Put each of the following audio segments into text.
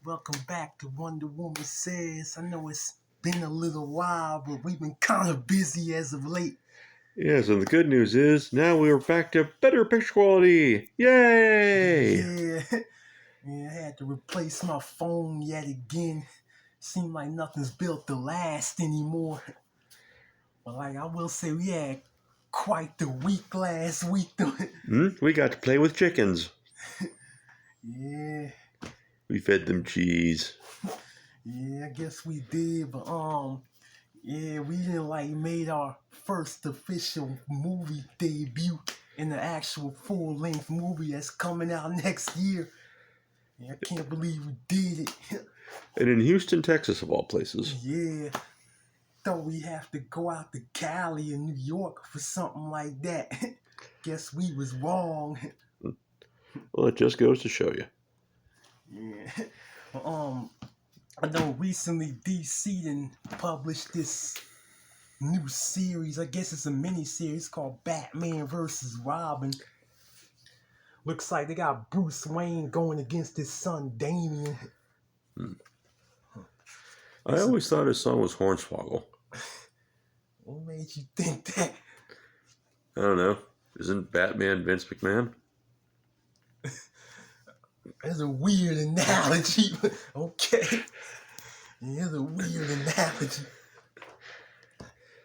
welcome back to Wonder Woman Says. I know it's been a little while, but we've been kind of busy as of late. Yes, and the good news is now we're back to better picture quality. Yay! Yeah, I had to replace my phone yet again. Seemed like nothing's built to last anymore. But I will say, we had quite the week last week. We got to play with chickens. Yeah. We fed them cheese. Yeah, I guess we did, but yeah, we didn't made our first official movie debut in the actual full-length movie that's coming out next year. Yeah, I can't believe we did it. And in Houston, Texas, of all places. Yeah, thought we have to go out to Cali and New York for something like that. Guess we was wrong. Well, it just goes to show you. Yeah. I know recently DC done published this new series. I guess it's a mini series called Batman vs. Robin. Looks like they got Bruce Wayne going against his son Damian. I always thought his son was Hornswoggle. What made you think that? I don't know. Isn't Batman Vince McMahon? That's a weird analogy. Okay. It's a weird analogy.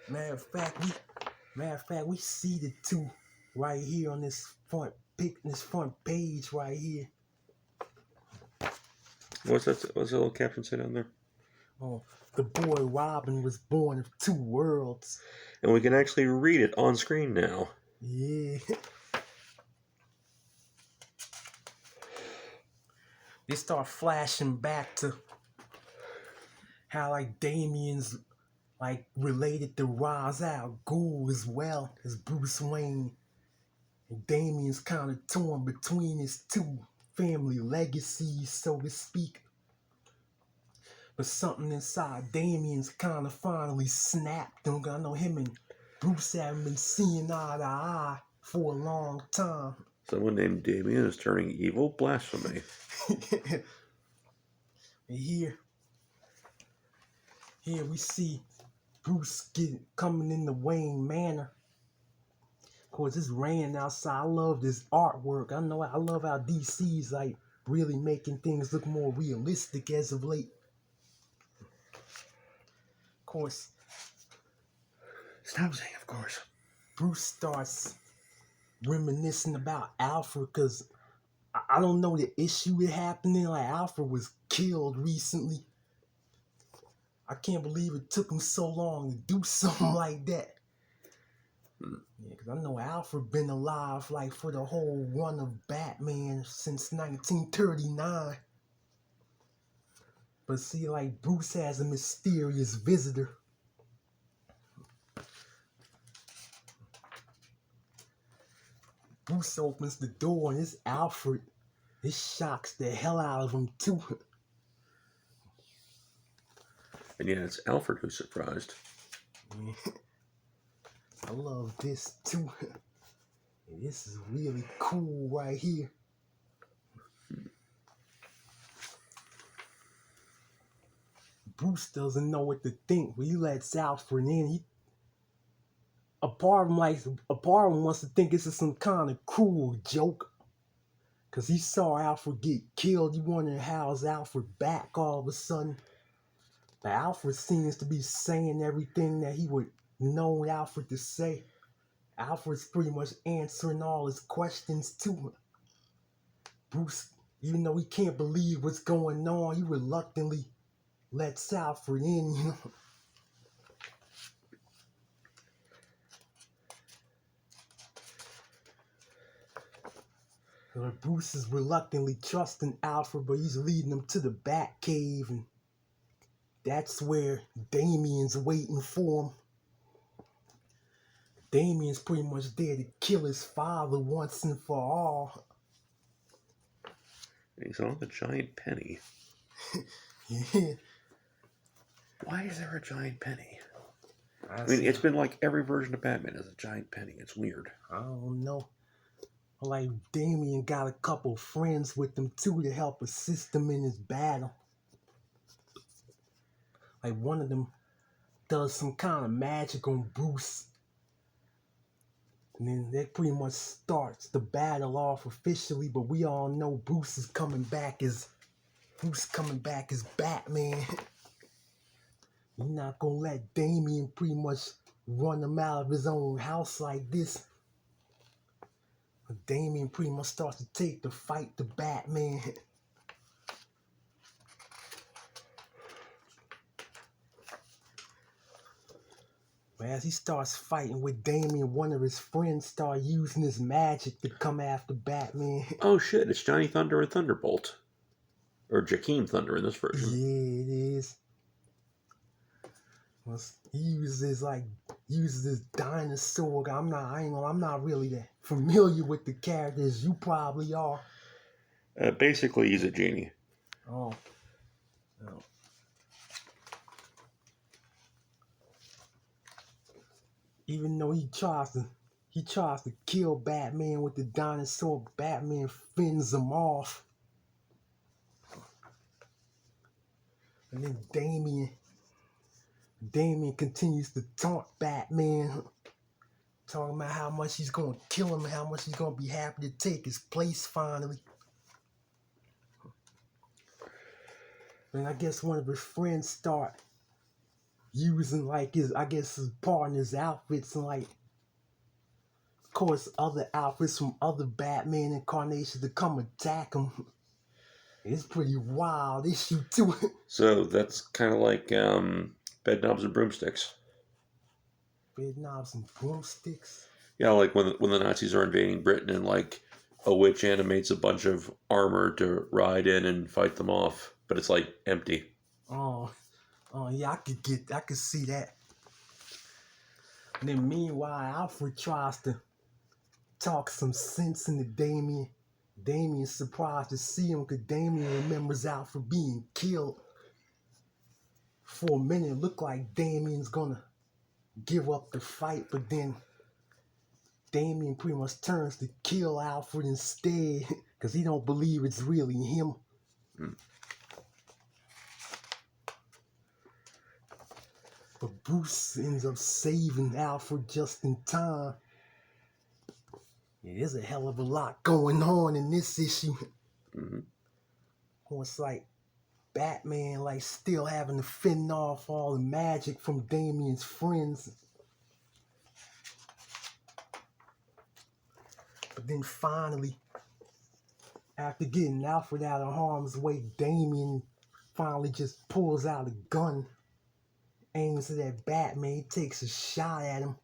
Matter of fact, we see the two right here on this front page right here. What's that? What's the little caption say down there? Oh, the boy Robin was born of two worlds. And we can actually read it on screen now. Yeah. They start flashing back to how Damien's related to Ra's al Ghul as well as Bruce Wayne. And Damien's kind of torn between his two family legacies, so to speak. But something inside Damien's kind of finally snapped. I know him and Bruce haven't been seeing eye to eye for a long time. Someone named Damien is turning evil? Blasphemy. And here we see Bruce coming in the Wayne Manor. Of course, it's raining outside. I love this artwork. I love how DC's really making things look more realistic as of late. Of course. Stop saying of course. Bruce starts reminiscing about Alfred because I don't know the issue it happening. Alfred was killed recently. I can't believe it took him so long to do something like that. Yeah, because I know Alfred been alive for the whole run of Batman since 1939. But see, Bruce has a mysterious visitor. Bruce opens the door and it's Alfred. It shocks the hell out of him too. And yeah, it's Alfred who's surprised. Yeah. I love this too. This is really cool right here. Bruce doesn't know what to think, but he lets Alfred in. A part of him wants to think this is some kind of cruel joke. Cause he saw Alfred get killed. He wondered how's Alfred back all of a sudden. But Alfred seems to be saying everything that he would know Alfred to say. Alfred's pretty much answering all his questions too. Bruce, even though he can't believe what's going on, he reluctantly lets Alfred in, Bruce is reluctantly trusting Alfred, but he's leading him to the Batcave, and that's where Damien's waiting for him. Damien's pretty much there to kill his father once and for all. He's on the giant penny. Yeah. Why is there a giant penny? I mean, it's been every version of Batman has a giant penny. It's weird. I don't know. Damien got a couple friends with him too to help assist him in his battle. like one of them does some kind of magic on Bruce. And then that pretty much starts the battle off officially, but we all know Bruce coming back as Batman. You're not gonna let Damian pretty much run him out of his own house like this. Damian pretty much starts to take the fight to Batman. But as he starts fighting with Damian, one of his friends start using his magic to come after Batman. Oh shit, it's Johnny Thunder and Thunderbolt. Or Jakeem Thunder in this version. Yeah, it is. He uses his dinosaur. I'm not really that familiar with the characters. You probably are. Basically, he's a genie. Oh. Even though he tries to kill Batman with the dinosaur, Batman fends him off. And then Damian continues to taunt Batman, talking about how much he's gonna kill him, how much he's gonna be happy to take his place finally. And I guess one of his friends start using his partner's outfits and of course other outfits from other Batman incarnations to come attack him. It's pretty wild issue too. So that's kind of like bed knobs and broomsticks. Bed knobs and broomsticks. Yeah, like when the Nazis are invading Britain and like a witch animates a bunch of armor to ride in and fight them off, but it's like empty. Oh yeah, I could see that. And then meanwhile, Alfred tries to talk some sense into Damian. Damian's surprised to see him because Damian remembers Alfred being killed. For a minute, it looked like Damian's gonna give up the fight, but then Damian pretty much turns to kill Alfred instead because he don't believe it's really him. But Bruce ends up saving Alfred just in time. Yeah, there's a hell of a lot going on in this issue. It's like Batman still having to fend off all the magic from Damian's friends. But then finally, after getting Alfred out of harm's way, Damian finally just pulls out a gun, aims it at Batman. He takes a shot at him.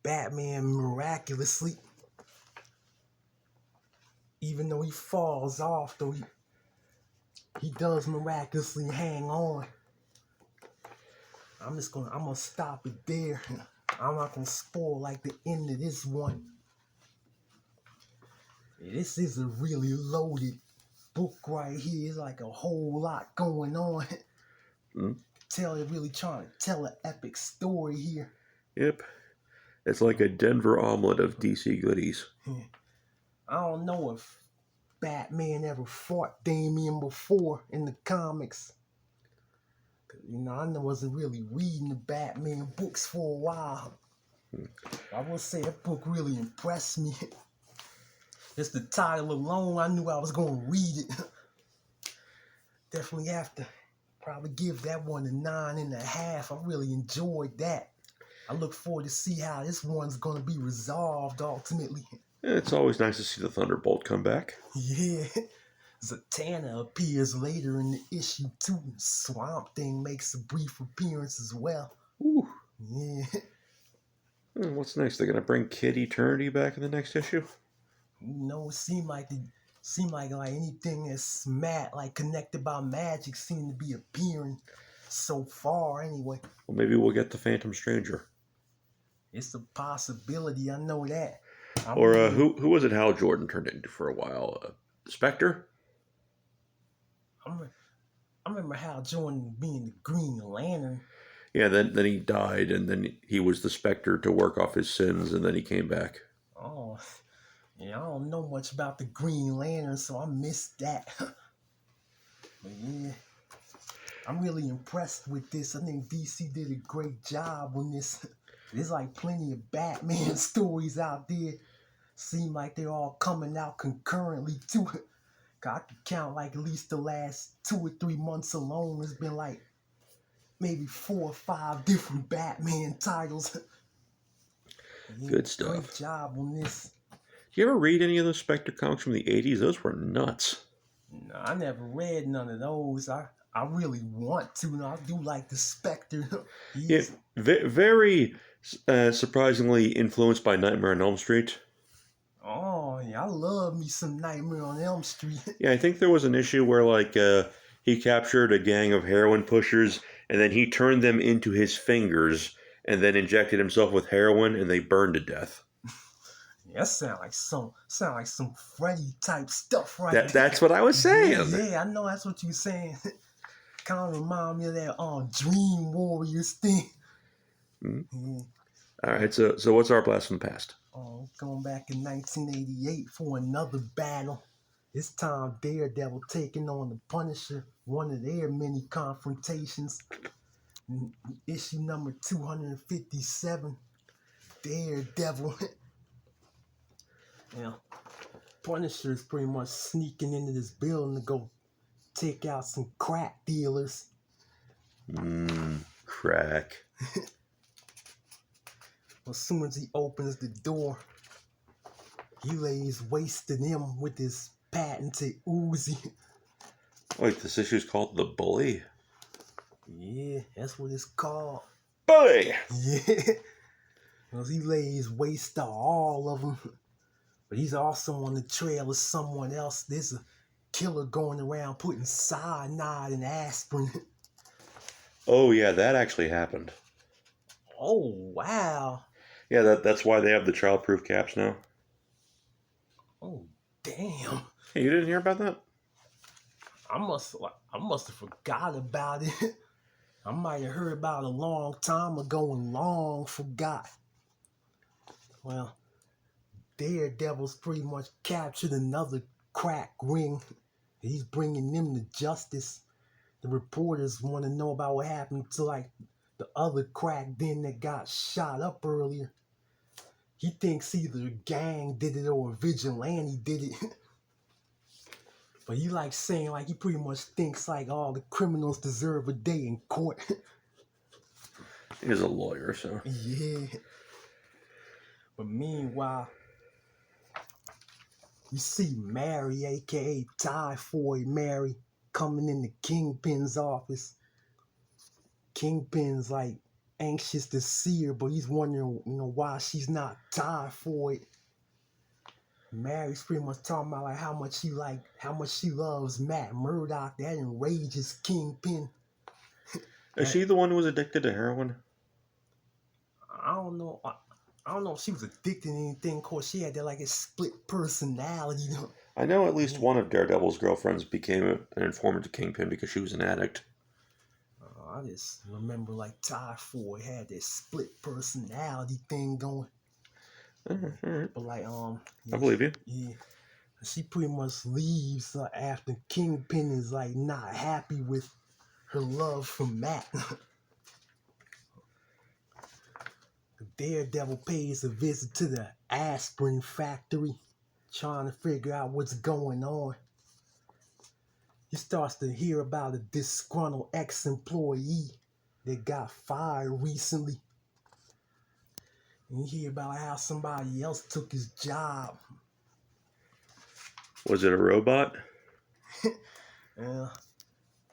Batman miraculously, even though he falls off, though he does miraculously hang on. I'm gonna stop it there. I'm not gonna spoil the end of this one. This is a really loaded book right here. It's like a whole lot going on. Really trying to tell an epic story here. Yep. It's like a Denver omelet of DC goodies. I don't know if Batman ever fought Damian before in the comics. I wasn't really reading the Batman books for a while. I will say that book really impressed me. Just the title alone, I knew I was going to read it. Definitely have to probably give that one a 9.5. I really enjoyed that. I look forward to see how this one's going to be resolved ultimately. It's always nice to see the Thunderbolt come back. Yeah. Zatanna appears later in the issue too. Swamp Thing makes a brief appearance as well. Ooh. Yeah. What's next? They're going to bring Kid Eternity back in the next issue? It seemed like anything that's connected by magic seemed to be appearing so far anyway. Well, maybe we'll get the Phantom Stranger. It's a possibility, I know that. Who was it Hal Jordan turned into for a while? Spectre? I remember Hal Jordan being the Green Lantern. Yeah, then he died, and then he was the Spectre to work off his sins, and then he came back. Oh, yeah, I don't know much about the Green Lantern, so I missed that. But yeah, I'm really impressed with this. I think DC did a great job on this. There's like plenty of Batman stories out there. Seem like they're all coming out concurrently too. I could count like at least the last 2 or 3 months alone. There's been like maybe 4 or 5 different Batman titles. Yeah, Good stuff. Great job on this. You ever read any of those Spectre comics from the 80s? Those were nuts. No, I never read none of those. I really want to. I do like the Spectre. Yeah, very surprisingly influenced by Nightmare on Elm Street. Oh, yeah, I love me some Nightmare on Elm Street. Yeah, I think there was an issue where he captured a gang of heroin pushers and then he turned them into his fingers and then injected himself with heroin and they burned to death. Yeah, that sound like some Freddy type stuff, right? That's what I was saying. Yeah, I know that's what you're saying. Kind of remind me of that Dream Warriors thing. Mm-hmm. All right, so what's our blast from the past? Going back in 1988 for another battle. This time Daredevil taking on the Punisher, one of their many confrontations. Issue number 257, Daredevil. Yeah, Punisher is pretty much sneaking into this building to go take out some crack dealers. Crack. As soon as he opens the door, he lays waste to him with his patented Uzi. Wait, this issue is called The Bully? Yeah, that's what it's called. Bully! Yeah. Because he lays waste to all of them. But he's also on the trail of someone else. There's a killer going around putting cyanide and aspirin. Oh, yeah, that actually happened. Oh, wow. Yeah, that's why they have the child-proof caps now. Oh, damn. Hey, you didn't hear about that? I must have forgot about it. I might have heard about it a long time ago and long forgot. Well, Daredevil's pretty much captured another crack ring. He's bringing them to justice. The reporters want to know about what happened to like the other crack den that got shot up earlier. He thinks either a gang did it or a vigilante did it. But he like saying like he pretty much thinks like all the criminals deserve a day in court. He's a lawyer, so. Yeah. But meanwhile, you see Mary, aka Typhoid Mary, coming into Kingpin's office. Kingpin's like anxious to see her, but he's wondering, why she's not typhoid. Mary's pretty much talking about like how much she loves Matt Murdock. That enrages Kingpin. Is she the one who was addicted to heroin? I don't know. I don't know if she was addicted to anything. Of course, she had that like a split personality. I know at least one of Daredevil's girlfriends became an informant to Kingpin because she was an addict. I just remember like Typhoid had that split personality thing going. All right. But like I believe you. Yeah, she pretty much leaves after Kingpin is like not happy with her love for Matt. The Daredevil pays a visit to the aspirin factory, trying to figure out what's going on. He starts to hear about a disgruntled ex-employee that got fired recently. And you hear about how somebody else took his job. Was it a robot?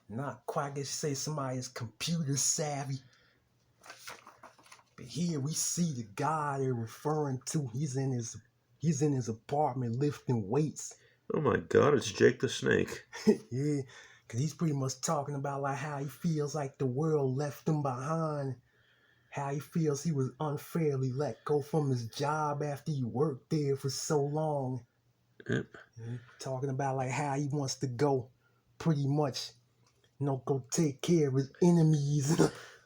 Not quite. I guess you say somebody is computer savvy. But here we see the guy they're referring to. He's in his apartment lifting weights. Oh my God, it's Jake the Snake. Yeah, because he's pretty much talking about like how he feels like the world left him behind. How he feels he was unfairly let go from his job after he worked there for so long. Yep. Talking about like how he wants to go pretty much, go take care of his enemies.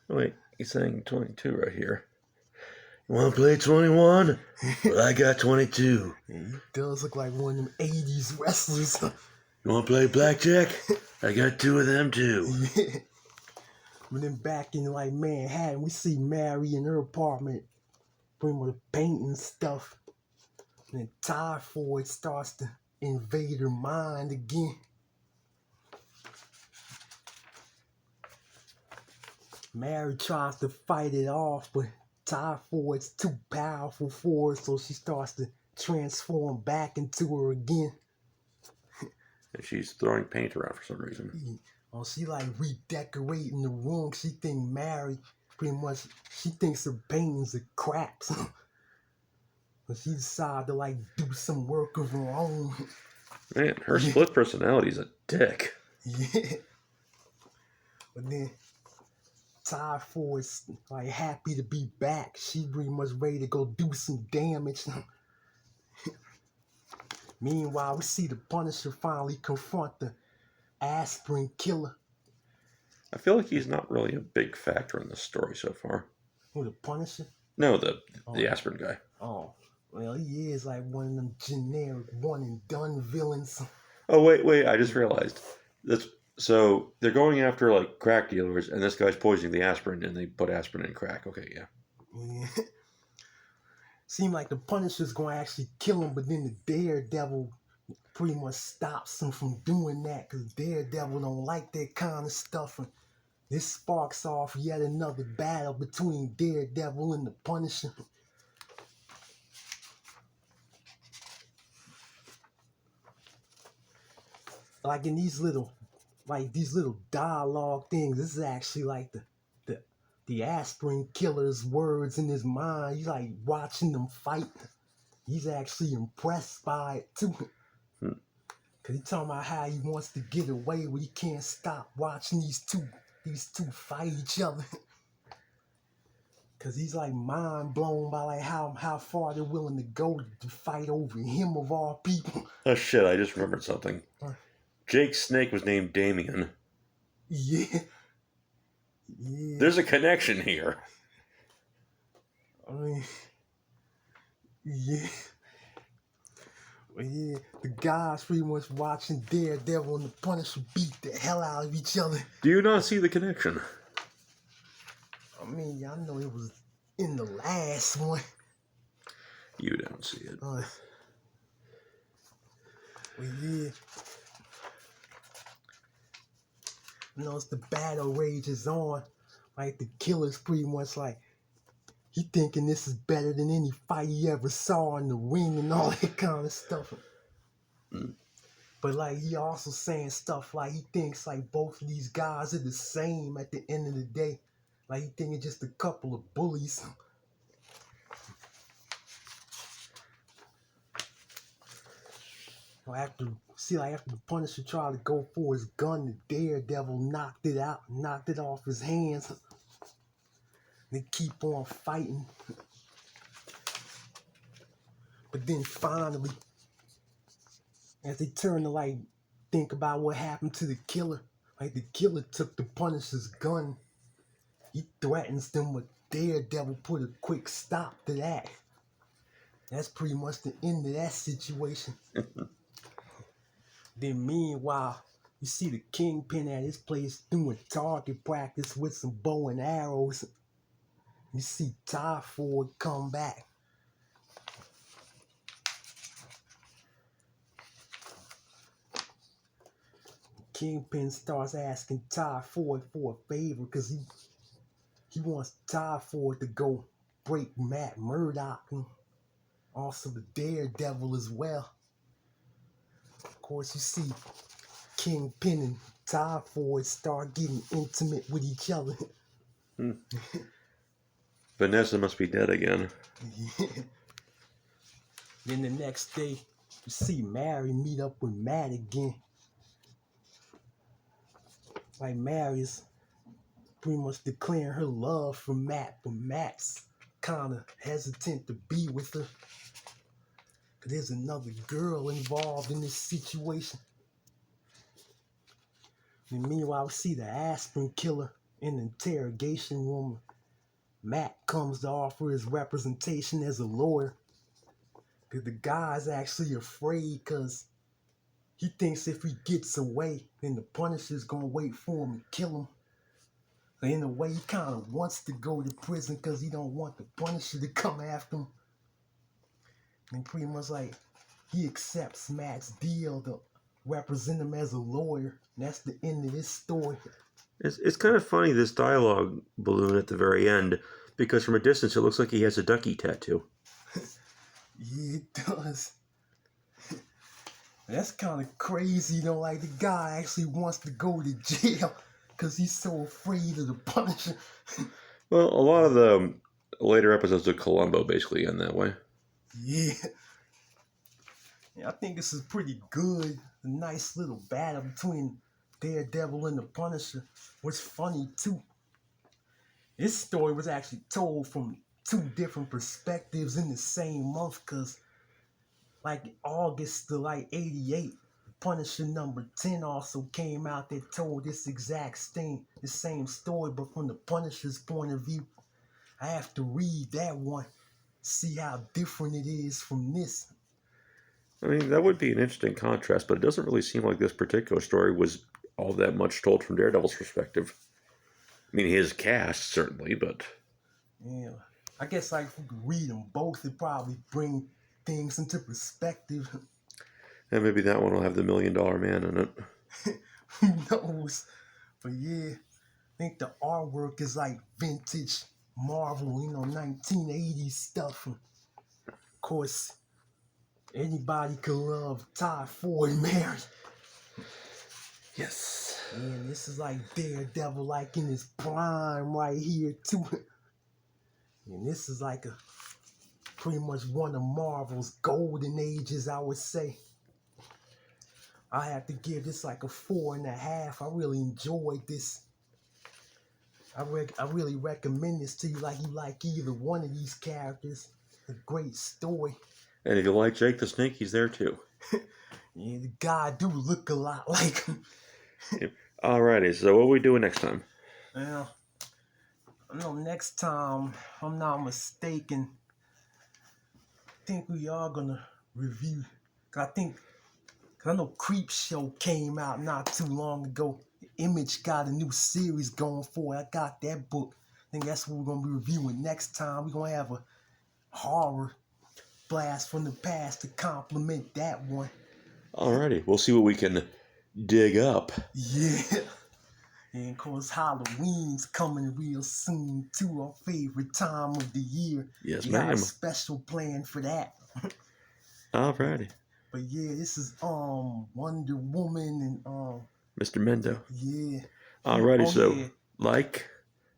Wait, he's saying 22 right here. You want to play 21? Well, I got 22. Yeah, he does look like one of them 80s wrestlers. You want to play blackjack? I got 2 of them too. Yeah. But then back in like Manhattan, we see Mary in her apartment, pretty much painting stuff. And then Typhoid starts to invade her mind again. Mary tries to fight it off, but Typhoid's too powerful for her, so she starts to transform back into her again. And she's throwing paint around for some reason. Oh, she like redecorating the room. She think Mary pretty much, she thinks her paintings are crap. But she decided to like do some work of her own. Man, her split personality's a dick. Yeah. But then Typhoid's like happy to be back. She pretty much ready to go do some damage. Meanwhile, we see the Punisher finally confront the aspirin killer. I feel like he's not really a big factor in this story so far. Who, the Punisher? No, the aspirin guy. Oh, well, he is like one of them generic one and done villains. Oh wait! I just realized so they're going after like crack dealers, and this guy's poisoning the aspirin, and they put aspirin in crack. Okay, yeah. Seemed like the Punisher's going to actually kill him, but then the Daredevil pretty much stops him from doing that because Daredevil don't like that kind of stuff. And this sparks off yet another battle between Daredevil and the Punisher. Like in these little dialogue things, this is actually like the aspirin killer's words in his mind. He's like watching them fight. He's actually impressed by it too. Cause he's talking about how he wants to get away, but he can't stop watching these two fight each other. Cause he's like mind blown by like how far they're willing to go to fight over him of all people. Oh shit! I just remembered something. Jake's snake was named Damien. Yeah. There's a connection here. I mean, yeah. But yeah, the guys pretty much watching Daredevil and the Punisher beat the hell out of each other. Do you not see the connection? I mean, I know it was in the last one. You don't see it. But yeah. You know, as the battle rages on, like the killer's pretty much like, he thinking this is better than any fight he ever saw in the ring and all that kind of stuff. But like he also saying stuff like he thinks like both of these guys are the same at the end of the day. Like he thinking just a couple of bullies. After the Punisher tried to go for his gun, the Daredevil knocked it off his hands. They keep on fighting. But then finally, as they turn to like think about what happened to the killer, like the killer took the Punisher's gun. He threatens them, but Daredevil put a quick stop to that. That's pretty much the end of that situation. Then meanwhile, you see the Kingpin at his place doing target practice with some bow and arrows. You see Typhoid come back. Kingpin starts asking Typhoid for a favor because he wants Typhoid to go break Matt Murdock and also the Daredevil as well. Of course, you see Kingpin and Typhoid start getting intimate with each other. Vanessa must be dead again. Yeah. Then the next day, you see Mary meet up with Matt again. Like Mary's pretty much declaring her love for Matt, but Matt's kind of hesitant to be with her. Because there's another girl involved in this situation. And meanwhile, we see the aspirin killer in the interrogation room. Matt comes to offer his representation as a lawyer. Because the guy's actually afraid because he thinks if he gets away, then the Punisher's going to wait for him and kill him. In a way, he kind of wants to go to prison because he don't want the Punisher to come after him. And pretty much like he accepts Matt's deal to represent him as a lawyer. And that's the end of this story. It's kind of funny, this dialogue balloon at the very end, because from a distance it looks like he has a ducky tattoo. Yeah, it does. That's kind of crazy, you know, like the guy actually wants to go to jail because he's so afraid of the Punisher. Well, a lot of the later episodes of Columbo basically end that way. Yeah. I think this is pretty good. A nice little battle between Daredevil and the Punisher. What's funny too, this story was actually told from two different perspectives in the same month, because like August to like 88, Punisher number 10 also came out that told this exact thing, the same story, but from the Punisher's point of view. I have to read that one, see how different it is from this. I mean, that would be an interesting contrast, but it doesn't really seem like this particular story was all that much told from Daredevil's perspective. I mean, his cast, certainly, but... Yeah, I guess like if we could read them both, it'd probably bring things into perspective. And maybe that one will have the $1 Million Man in it. Who knows? But yeah, I think the artwork is like vintage Marvel, 1980s stuff. And of course, anybody could love Typhoid Mary. Yes. And this is like Daredevil, like in his prime right here too. And this is like a pretty much one of Marvel's golden ages, I would say. I have to give this like a 4.5. I really enjoyed this. I really recommend this to you. Like you like either one of these characters. A great story. And if you like Jake the Snake, he's there too. Yeah, the guy do look a lot like him. Yep. Alrighty, so what are we doing next time? Well, I know next time, if I'm not mistaken, I think we are gonna review. Cause I know Creep Show came out not too long ago. Image got a new series going for it. I got that book. I think that's what we're gonna be reviewing next time. We're gonna have a horror blast from the past to complement that one. Alrighty, we'll see what we can dig up. Yeah. And of course, Halloween's coming real soon too. Our favorite time of the year. Yes, We got a ma'am. special plan for that. Alrighty. But yeah, this is Wonder Woman and Mr. Mendo. yeah. Alrighty, Oh, so yeah. like,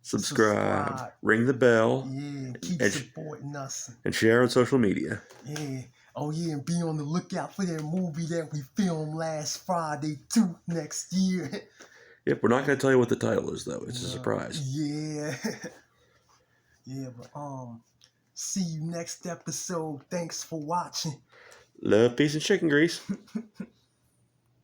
subscribe, ring the bell, Yeah, keep and supporting us. and share on social media. Yeah. Oh yeah, and be on the lookout for that movie that we filmed last Friday too next year. Yep, we're not going to tell you what the title is, though. It's a surprise. Yeah. Yeah, but see you next episode. Thanks for watching. Love, peace, and chicken grease.